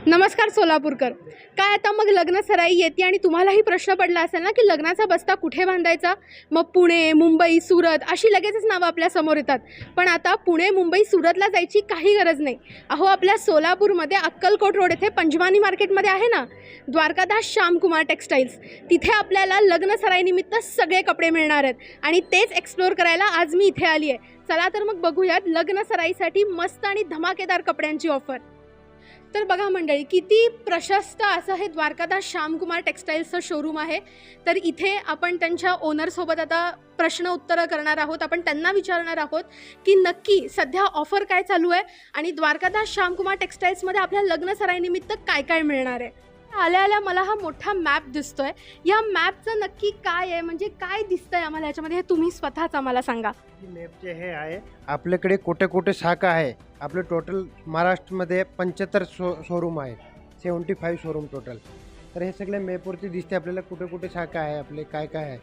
नमस्कार सोलापूरकर. काय आता मग लग्न सराई येते आणि तुम्हालाही प्रश्न पडला असेल ना की लग्नाचा बस्ता कुठे बांधायचा. मग पुणे, मुंबई, सुरत अशी लगेचच नावं आपल्या समोर येतात. पण आता पुणे, मुंबई, सुरतला जायची काही गरज नाही. अहो, आपल्या सोलापूरमध्ये अक्कलकोट रोड येथे पंजवानी मार्केटमध्ये आहे ना द्वारकादास श्यामकुमार टेक्स्टाईल्स, तिथे आपल्याला लग्न सराईनिमित्त सगळे कपडे मिळणार आहेत आणि तेच एक्सप्लोअर करायला आज मी इथे आली आहे. चला तर मग बघूयात लग्न सराईसाठी मस्त आणि धमाकेदार कपड्यांची ऑफर. तर बघा मंडळी, किती प्रशस्त असं हे द्वारकादास श्यामकुमार टेक्स्टाईल्सचं शोरूम आहे. तर इथे आपण त्यांच्या ओनरसोबत आता प्रश्न उत्तरं करणार आहोत. आपण त्यांना विचारणार आहोत की नक्की सध्या ऑफर काय चालू आहे आणि द्वारकादास श्यामकुमार टेक्स्टाईल्समध्ये आपल्या लग्न सराईनिमित्त काय काय मिळणार आहे. आल्या आल्या मला हा मोठा मॅप दिसतोय. या मॅपचं नक्की काय आहे, म्हणजे काय दिसतंय आम्हाला याच्यामध्ये, हे तुम्ही स्वतःच आम्हाला सांगा. मॅपचे हे आहे आपल्याकडे कुठे कुठे शाखा आहे. आपले टोटल महाराष्ट्रामध्ये 75 शोरूम आहेत, 75 शोरूम टोटल. तर हे सगळे मॅपवरती दिसते आपल्याला कुठे कुठे शाखा आहे, आपले काय काय आहे.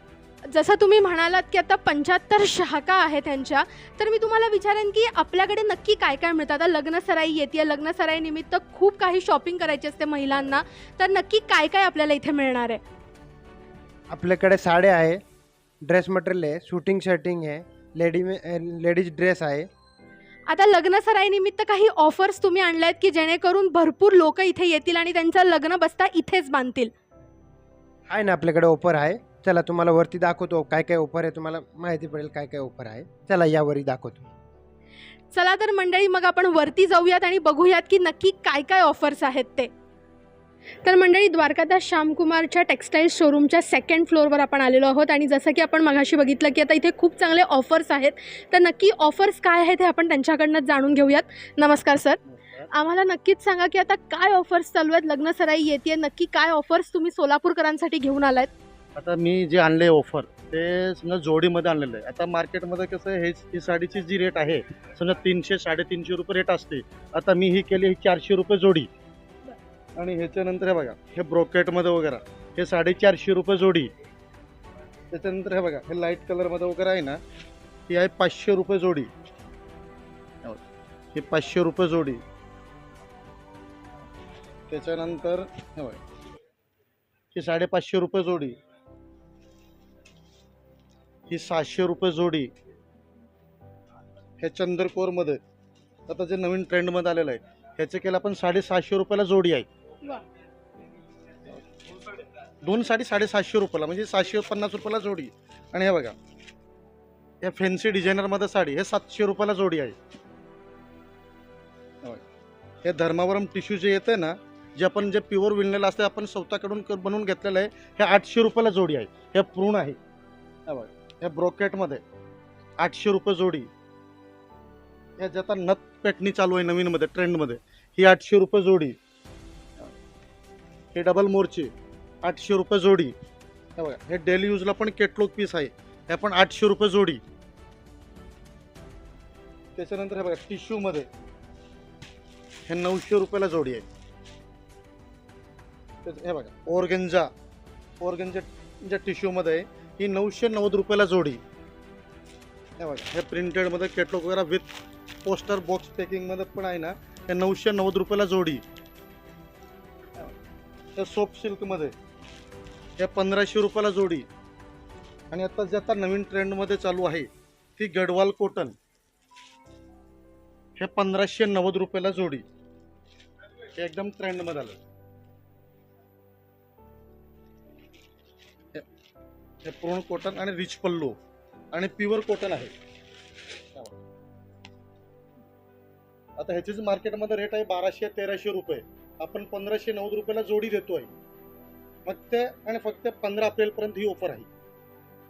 जसं तुम्ही म्हणालात की आता 75 शाखा आहे त्यांच्या, तर मी तुम्हाला विचारेन की आपल्याकडे नक्की काय काय मिळतं. आता लग्न सराई येते, लग्न सराईनिमित्त खूप काही शॉपिंग करायची असते महिलांना, तर नक्की काय काय आपल्याला इथे मिळणार आहे. आपल्याकडे साड्या आहे, ड्रेस मटेरियल आहे, शूटिंग शर्टिंग आहे, लेडीज ड्रेस आहे. आता लग्न सराईनिमित्त काही ऑफर्स तुम्ही आणल्या आहेत की जेणेकरून भरपूर लोक इथे येतील आणि त्यांचं लग्न बस्ता इथेच बांधतील. आहे ना, आपल्याकडे ऑफर आहे. चला तुम्हाला वरती दाखवतो काय काय ऑफर आहे, तुम्हाला माहिती पडेल काय काय ऑफर आहे. चला यावरी दाखवतो. चला तर मंडळी, मग आपण वरती जाऊयात आणि बघूयात की नक्की काय काय ऑफर्स आहेत ते. तर मंडळी, द्वारकादास श्यामकुमारच्या टेक्स्टाईल्स शोरूमच्या सेकंड फ्लोअरवर आपण आलेलो आहोत आणि जसं की आपण मगाशी बघितलं की आता इथे खूप चांगले ऑफर्स आहेत. तर नक्की ऑफर्स काय आहेत हे आपण त्यांच्याकडनं जाणून घेऊयात. नमस्कार सर, आम्हाला नक्कीच सांगा की आता काय ऑफर्स चालू आहेत. लग्न सराई येते, नक्की काय ऑफर्स तुम्ही सोलापूरकरांसाठी घेऊन आलात. आता मी जे आणले ऑफर ते समजा जोडीमध्ये आणलेलं आहे. आता मार्केटमध्ये कसं आहे, ही साडीची जी रेट आहे समजा 300-350 रुपये रेट असते. आता मी ही केली ही 400 रुपये जोडी. आणि ह्याच्यानंतर हे बघा, हे ब्रोकेटमध्ये वगैरे हे 450 रुपये जोडी. त्याच्यानंतर हे बघा, हे लाईट कलरमध्ये वगैरे आहे ना, ही आहे 500 रुपये जोडी. ही 500 रुपये जोडी. त्याच्यानंतर हे बघा, ही 550 रुपये जोडी. ही 700 रुपये जोडी. हे चंद्रकोरमध्ये आता जे नवीन ट्रेंडमध्ये आलेलं आहे, ह्याचे केलं आपण 750 रुपयाला जोडी आहे. दोन साडी 750 रुपयाला, म्हणजे 750 रुपयाला जोडी. आणि हे बघा, या फॅन्सी डिझायनरमध्ये साडी हे 700 रुपयाला जोडी आहे. हे धर्मावरम टिश्यू जे येते ना, जे आपण जे प्युअर विणलेलं असतं, आपण स्वतःकडून बनवून घेतलेलं आहे, हे 800 रुपयाला जोडी आहे. हे पूर्ण आहे. हे बघा, हे ब्रोकेटमध्ये 800 रुपये जोडी. या जे आता नथ पेटणी चालू आहे नवीनमध्ये ट्रेंडमध्ये, ही 800 रुपये जोडी. हे डबल मोर्चे 800 रुपये जोडी. हे बघा, हे डेली यूजला पण केटलॉग पीस आहे, हे पण 800 रुपये जोडी. त्याच्यानंतर हे बघा, टिश्यूमध्ये हे 900 रुपयाला जोडी आहे. हे बघा, ऑर्गेन्झा ज्या टिश्यूमध्ये आहे, ही 990 रुपयाला जोडी. हे बघा, हे प्रिंटेडमध्ये केटलॉग वगैरे विथ पोस्टर बॉक्स पॅकिंगमध्ये पण आहे ना, हे 990 रुपयाला जोडी. हे सोप सिल्कमध्ये हे 1500 रुपयाला जोडी. आणि आता जे आता नवीन ट्रेंडमध्ये चालू आहे ती गडवाल कॉटन, हे 1590 रुपयाला जोडी. हे एकदम ट्रेंडमध्ये आलं. हे पूर्ण कॉटन आणि रिच पल्लू आणि प्युअर कॉटन आहे. आता ह्याचीच मार्केटमध्ये रेट आहे 1200-1300 रुपये. आपण 1590 रुपयाला जोडी देतोय फक्त. आणि फक्त 15 एप्रिलपर्यंत ही ऑफर आहे.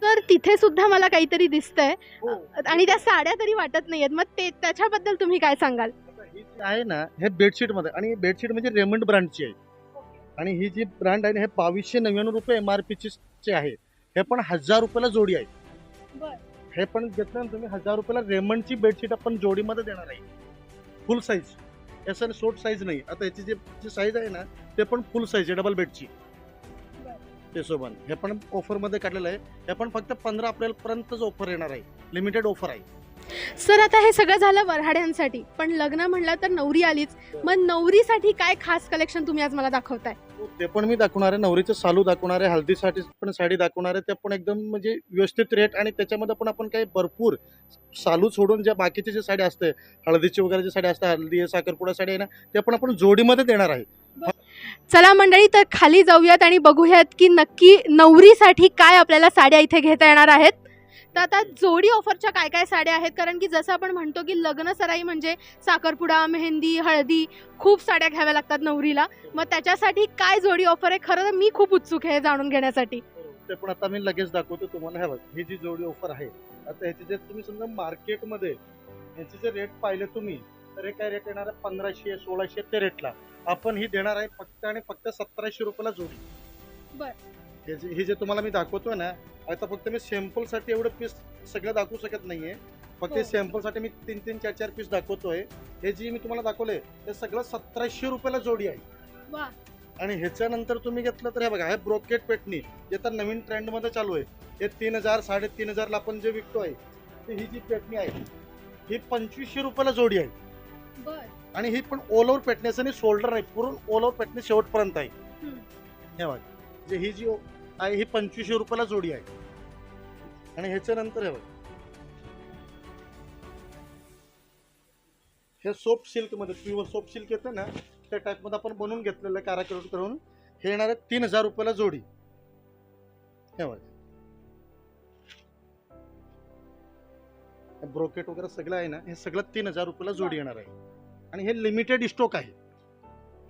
तर तिथे सुद्धा मला काहीतरी दिसतंय हो. आणि त्या साड्या तरी वाटत नाहीयेत. मग ते त्याच्याबद्दल तुम्ही काय सांगाल. ही जी आहे ना, हे बेडशीटमध्ये, आणि बेडशीट म्हणजे रेमंड ब्रँडची आहे. आणि ही जी ब्रँड आहे ना, हे 2299 रुपये MRP आहे. हे पण 1000 रुपयाला जोडी आहे. हे पण घेतलं ना तुम्ही 1000 रुपयाला रेमंडची बेडशीट आपण जोडीमध्ये देणार आहे. फुल साईज, असं शॉर्ट साईज नाही. आता याची जी साईज आहे ना, ते पण फुल साईज आहे डबल बेडची. ते सोबत हे पण ऑफरमध्ये काढलेलं आहे. हे पण फक्त 15 एप्रिलपर्यंतच ऑफर येणार आहे, लिमिटेड ऑफर आहे. सर आता हे सगळं झालं वऱ्हाड्यांसाठी, पण लग्न म्हणलं तर नवरी आलीच. मग नवरीसाठी काय खास कलेक्शन तुम्ही आज मला दाखवताय? ते पण मी दाखवणार आहे, नवरीचं सालू दाखवणार आहे, हळदीसाठी पण साडी दाखवणार आहे. ते पण एकदम म्हणजे व्यवस्थित रेट, आणि त्याच्यामध्ये पण आपण काही भरपूर सालू सोडून ज्या बाकीचे जे साडी असते, हळदीची वगैरे जी साडी असते, हळदी आहे, साखरपुडा साडी आहे ना, ते पण आपण जोडीमध्ये देणार आहे. चला मंडळी, तर खाली जाऊयात आणि बघूयात की नक्की नवरीसाठी काय आपल्याला साड्या इथे घेता येणार आहेत. तर आता जोडी ऑफरच्या काय काय साड्या आहेत, कारण की जसं आपण म्हणतो की लग्न सराई म्हणजे साखरपुडा, मेहंदी, हळदी, खूप साड्या घ्याव्या लागतात नवरीला. मग त्याच्यासाठी काय जोडी ऑफर आहे, खरं तर मी खूप उत्सुक आहे जाणून घेण्यासाठी. ते पण आता मी लगेच दाखवतो तुम्हाला. हे बघ, ही जी जोडी ऑफर आहे, आता ह्याचे जे तुम्ही समजा मार्केटमध्ये ह्याचे जे रेट पाहिले तुम्ही, तर हे काय रेट येणार आहे, 1500 1600 ते रेटला. आपण ही देणार आहे फक्त आणि फक्त 1700 रुपयाला जोडी. बर. हे जे तुम्हाला मी दाखवतोय ना, आता फक्त मी सॅम्पल साठी एवढं पीस सगळं दाखवू शकत नाहीये. फक्त हो. सॅम्पल साठी मी 3 4 4 पीस दाखवतोय. हे जी मी तुम्हाला दाखवले ते सगळं 1700 रुपयाला जोडी आहे. वा. आणि ह्याच्यानंतर तुम्ही घेतलं तर हे बघा, हे ब्रोकेट पेटणी जे तर नवीन ट्रेंड मध्ये चालू आहे. हे 3000 3500 ला आपण जे विकतोय, ते ही जी पेटणी आहे ही 2500 रुपयाला जोडी आहे. बर. आणि ही पण ऑल ओव्हर पेटण्याचं आणि शोल्डर आहे, पूर्ण ऑल ओव्हर पेटणी शेवटपर्यंत आहे. हे बघा, जे ही जी आहे ही 2500 रुपयाला जोडी आहे. आणि ह्याच्यानंतर हे बघा, हे सोप सिल्क मध्ये प्युअर सोप सिल्क येतं ना, त्या टाइप मध्ये आपण बनवून घेतलेलं आहे कारागिरी करून. हे येणार आहे 3000 रुपयाला जोडी. हे बघा, ब्रोकेट वगैरे सगळं आहे ना, हे सगळं 3000 रुपयाला जोडी येणार आहे. आणि हे लिमिटेड स्टॉक आहे.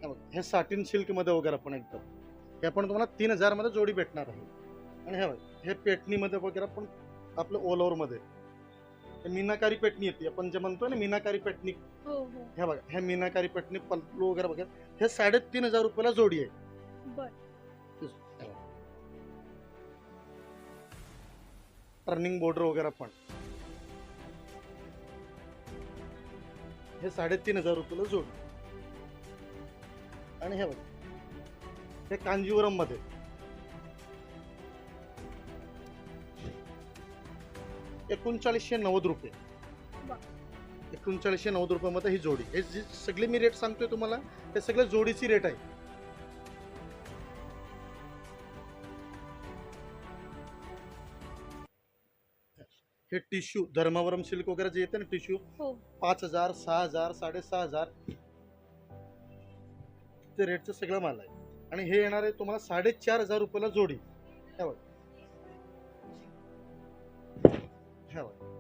हे बघा, हे साटिन सिल्क मध्ये वगैरे पण एकदम, हे पण तुम्हाला 3000 मध्ये जोडी भेटणार आहे. आणि हे बघा, हे पेटणी मध्ये वगैरे पण आपलं ऑल ओव्हर मध्ये हे मीनाकारी पेटणी येते, आपण जे म्हणतो ना मीनाकारी पेटणी. हो हो. हे बघा, हे मीनाकारी पेटणी पल्लू वगैरे बघा, हे 3500 रुपयाला जोडी आहे. बर. टर्निंग बॉर्डर वगैरे पण हे 3500 रुपयाला जोडी. आणि हे बघा, हे कांजीवरम मध्ये 3990 रुपये. वा. 3990 रुपयामध्ये ही जोडी. हे जी सगळे मी रेट सांगतोय तुम्हाला, हे सगळे जोडीची रेट आहे. हे टिश्यू धर्मावरम सिल्क वगैरे जे येते ना टिश्यू, हो. 5000 6000 6500 ते रेटचं सगळं माल आहे. आणि हे येणार आहे तुम्हाला 4500 रुपयाला जोडी. हे बघा, हे बघा.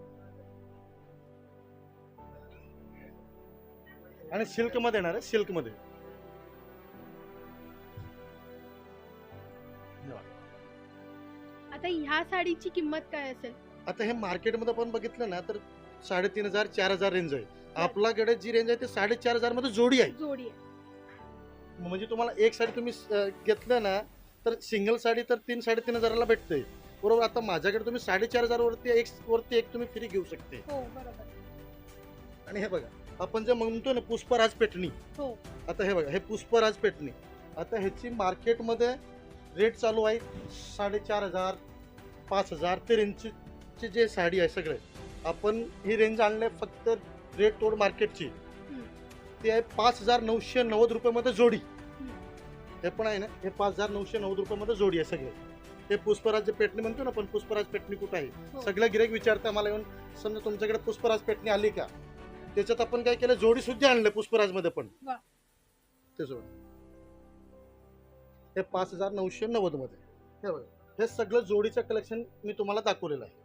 आणि सिल्क मध्ये येणार आहे, सिल्क मध्ये. आता ह्या साडीची किंमत काय असेल? आता हे मार्केटमध्ये आपण बघितलं ना, तर 3500 4000 रेंज आहे. आपल्याकडे जी रेंज आहे ते 4500 मध्ये जोडी आहे. जोडी आहे. म्हणजे तुम्हाला एक साडी तुम्ही घेतलं ना, तर सिंगल साडी तर 3 3500 ला भेटते, बरोबर. आता माझ्याकडे तुम्ही 4500 वरती एक तुम्ही फ्री घेऊ शकते. हो बरोबर. आणि हे बघा, आपण जे म्हणतो ना पुष्पराज पेटणी, हो. आता हे बघा, हे पुष्पराज पेटणी, आता ह्याची मार्केटमध्ये रेट चालू आहे 4500 5000 ते रेंजची जे साडी आहे सगळे. आपण ही रेंज आणले फक्त रेट तोड मार्केटची, ते आहे 5990 रुपयामध्ये जोडी. हे पण आहे ना, हे 5990 रुपयामध्ये जोडी आहे सगळे. हे पुष्पराज पेटणी म्हणतो ना आपण, पुष्पराज पेटणी कुठं आहे. हो. सगळं गिऱ्हाईक विचारतं मला येऊन, समजा तुमच्याकडे पुष्पराज पेटणी आली का, त्याच्यात आपण काय केलं, जोडी सुद्धा आणले पुष्पराज मध्ये पण. वा. त्याच्यावर हे 5990 मध्ये. हे बघा, हे सगळं जोडीचं कलेक्शन मी तुम्हाला दाखवलेलं आहे.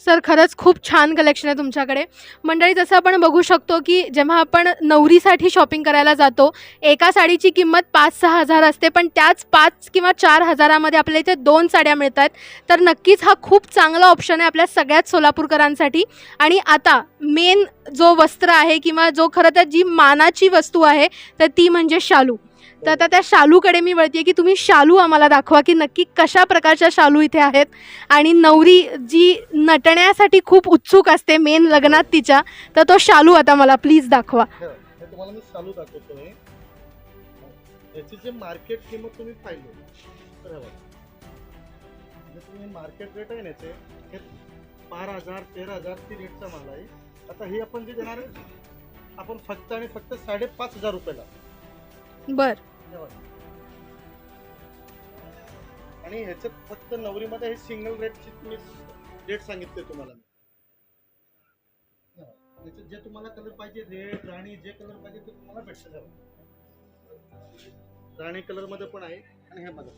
सर खरंच खूप छान कलेक्शन आहे तुमच्याकडे. मंडळी, जसं आपण बघू शकतो की जेव्हा आपण नवरीसाठी शॉपिंग करायला जातो, एका साडीची किंमत 5-6 हजार असते, पण त्याच 5 किंवा 4 हजारामध्ये आपल्याला इथे 2 साड्या मिळतात. तर नक्कीच हा खूप चांगला ऑप्शन आहे आपल्या सगळ्याच सोलापूरकरांसाठी. आणि आता मेन जो वस्त्र आहे किंवा जो खरं तर जी मानाची वस्तू आहे, तर ती म्हणजे शालू. तर आता त्या शालूकडे मी वळते की तुम्ही शालू आम्हाला दाखवा की नक्की कशा प्रकारच्या शालू इथे आहेत. आणि नवरी जी नटण्यासाठी खूप उत्सुक असते मेन लग्नात तिच्या, तर तो शालू आता मला प्लीज दाखवा. हे तुम्हाला मी चालू दाखवतोय. याची जे मार्केट किंमत तुम्ही पाहिली, तर हे बघा, जे तुम्ही मार्केट रेट आहे ना, याचे हे 12,000 13,000 ती रेटचा माल आहे. आता हे आपण जे देणार आहे आपण फक्त आणि फक्त 5,500 रुपयाला. बर. आणि ह्याच्यात फक्त नवरीमध्ये हे सिंगल रेटची तुम्ही रेट सांगितले तुम्हाला. याच्यात जे तुम्हाला कलर पाहिजे रेड राणी जे कलर पाहिजे ते तुम्हाला भेटतं. राणी कलर मध्ये पण आहे. आणि हे बघा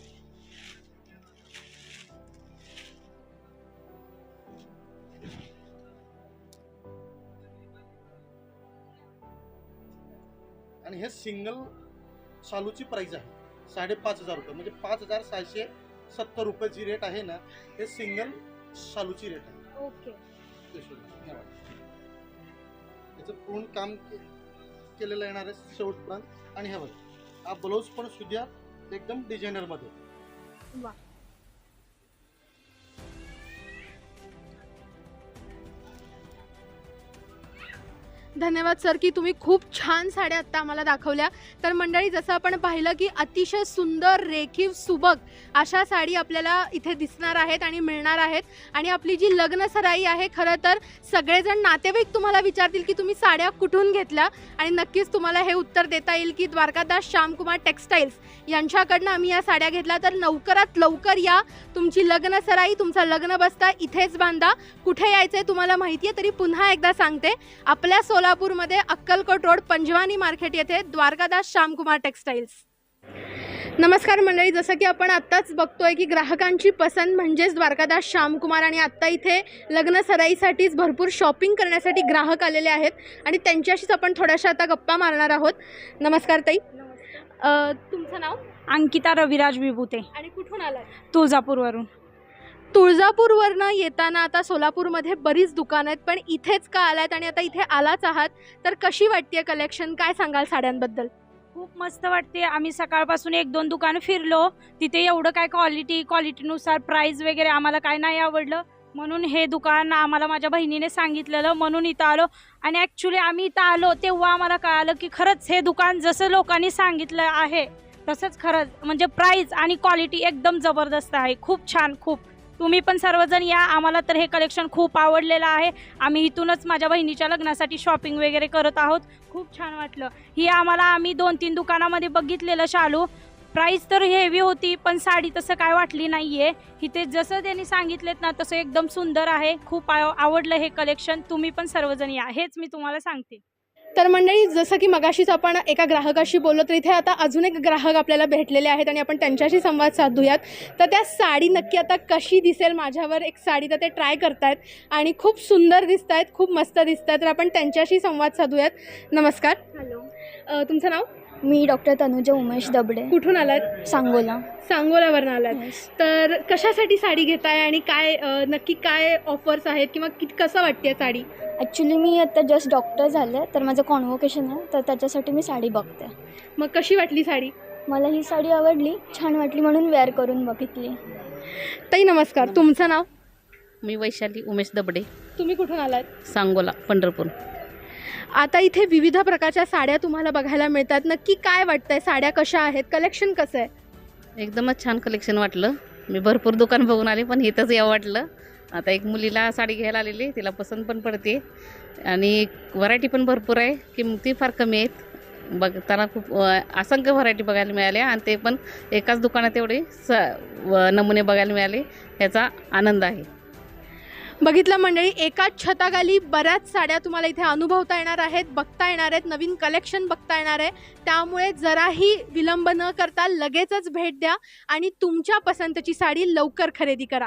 आणि हे सिंगल शालूची प्राइस आहे 5,500 रुपये, म्हणजे 5,670 रुपयाची रेट आहे ना. हे सिंगल शालूची रेट आहे. ओके. याचं पूर्ण काम केलेलं येणार आहे शेवटपर्यंत. आणि हे बघा हा ब्लाऊज पण सुद्धा एकदम डिझायनर मध्ये. वा. धन्यवाद सर की तुम्ही खूप छान साड्या आत्ता आम्हाला दाखवल्या. तर मंडळी जसं आपण पाहिलं की अतिशय सुंदर रेखीव सुबक अशा साडी आपल्याला इथे दिसणार आहेत आणि मिळणार आहेत. आणि आपली जी लग्न सराई आहे खरं तर सगळेजण नातेवाईक तुम्हाला विचारतील की तुम्ही साड्या कुठून घेतल्या आणि नक्कीच तुम्हाला हे उत्तर देता येईल की द्वारकादास श्यामकुमार टेक्सटाईल्स यांच्याकडनं आम्ही या साड्या घेतल्या. तर लवकरात लवकर या, तुमची लग्न सराई तुमचा लग्न बस्ता इथेच बांधा. कुठे यायचं आहे तुम्हाला माहिती आहे तरी पुन्हा एकदा सांगते, आपल्या सोलापूरमध्ये अक्कलकोट रोड पंजवानी मार्केट येथे द्वारकादास श्यामकुमार टेक्सटाईल्स. नमस्कार मंडळी, जसं की आपण आत्ताच बघतोय की ग्राहकांची पसंत म्हणजेच द्वारकादास श्यामकुमार. आणि आत्ता इथे लग्न सराईसाठीच भरपूर शॉपिंग करण्यासाठी ग्राहक आलेले आहेत आणि त्यांच्याशीच आपण थोड्याशा आता गप्पा मारणार आहोत. नमस्कार ताई. तुमचं नाव? अंकिता रविराज विभूते. आणि कुठून आलात? तुळजापूरवरून. तुळजापूरवरनं येताना आता सोलापूरमध्ये बरीच दुकानं आहेत, पण इथेच का आलात आणि आता इथे आलाच आहात तर कशी वाटते कलेक्शन? काय सांगाल साड्यांबद्दल? खूप मस्त वाटते. आम्ही सकाळपासून 1-2 दुकानं फिरलो, तिथे एवढं काय क्वालिटीनुसार प्राईस वगैरे आम्हाला काय नाही आवडलं, म्हणून हे दुकान आम्हाला माझ्या बहिणीने सांगितलेलं म्हणून इथं आलो. आणि ॲक्च्युली आम्ही इथं आलो तेव्हा आम्हाला कळालं की खरंच हे दुकान जसं लोकांनी सांगितलं आहे तसंच खरंच म्हणजे प्राईस आणि क्वालिटी एकदम जबरदस्त आहे. खूप छान. खूप तुम्ही पण सर्वजण या. आम्हाला तर हे कलेक्शन खूप आवडलेलं आहे. आम्ही इथूनच माझ्या बहिणीच्या लग्नासाठी शॉपिंग वगैरे करत आहोत. खूप छान वाटलं. ही आम्ही 2-3 दुकानामध्ये बघितलेलं शालू. प्राईस तर हेवी होती पण साडी तसं काय वाटली नाही आहे. इथे जसं त्यांनी सांगितलेत ना तसं एकदम सुंदर आहे. खूप आवडलं हे कलेक्शन. तुम्ही पण सर्वजण या, हेच मी तुम्हाला सांगते. तर मंडळी जसं की मगाशीच आपण एका ग्राहकाशी बोललो तर इथे आता अजून एक ग्राहक आपल्याला भेटलेले आहेत आणि आपण त्यांच्याशी संवाद साधूयात. तर त्या साडी नक्की आता कशी दिसेल माझ्यावर एक साडी तर ते ट्राय करतायत आणि खूप सुंदर दिसत आहेत, खूप मस्त दिसत आहेत. तर आपण त्यांच्याशी संवाद साधूयात. नमस्कार. हॅलो, तुमचं नाव? मी डॉक्टर तनुजा उमेश दबडे. कुठून आलात? सांगोला. सांगोल्यावरून आलात. Yes. तर कशासाठी साडी घेताय आणि काय नक्की काय ऑफर्स आहेत किंवा कसं वाटते साडी? ॲक्च्युली मी आता जस्ट डॉक्टर झाले तर माझं कॉन्व्होकेशन आहे तर त्याच्यासाठी मी साडी बघते. मग कशी वाटली साडी? मला ही साडी आवडली, छान वाटली म्हणून वेअर करून बघितली. ताई नमस्कार. तुमचं नाव? मी वैशाली उमेश दबडे, तुम्ही कुठून आलात? सांगोला, पंढरपूर. आता इथे विविध प्रकारच्या साड्या तुम्हाला बघायला मिळतात. नक्की काय वाटतंय? साड्या कशा आहेत? कलेक्शन कसं आहे? एकदमच छान कलेक्शन वाटलं. मी भरपूर दुकान बघून आले पण इथंच यावं वाटलं. आता एक मुलीला साडी घ्यायला आलेली, तिला पसंत पण पडते आणि व्हरायटी पण भरपूर आहे, किमती फार कमी आहेत. बघताना खूप असंख्य व्हरायटी बघायला मिळाल्या आणि ते पण एकाच दुकानात एवढे नमुने बघायला मिळाले, ह्याचा आनंद आहे. बघितलं मंडळी, एकाच छताखाली बऱ्याच साड्या तुम्हाला इथे अनुभवता येणार आहेत, बघता येणार आहेत, नवीन कलेक्शन बघता येणार आहे. त्यामुळे जराही विलंब न करता लगेचच भेट द्या आणि तुमच्या पसंतीची साडी लवकर खरेदी करा.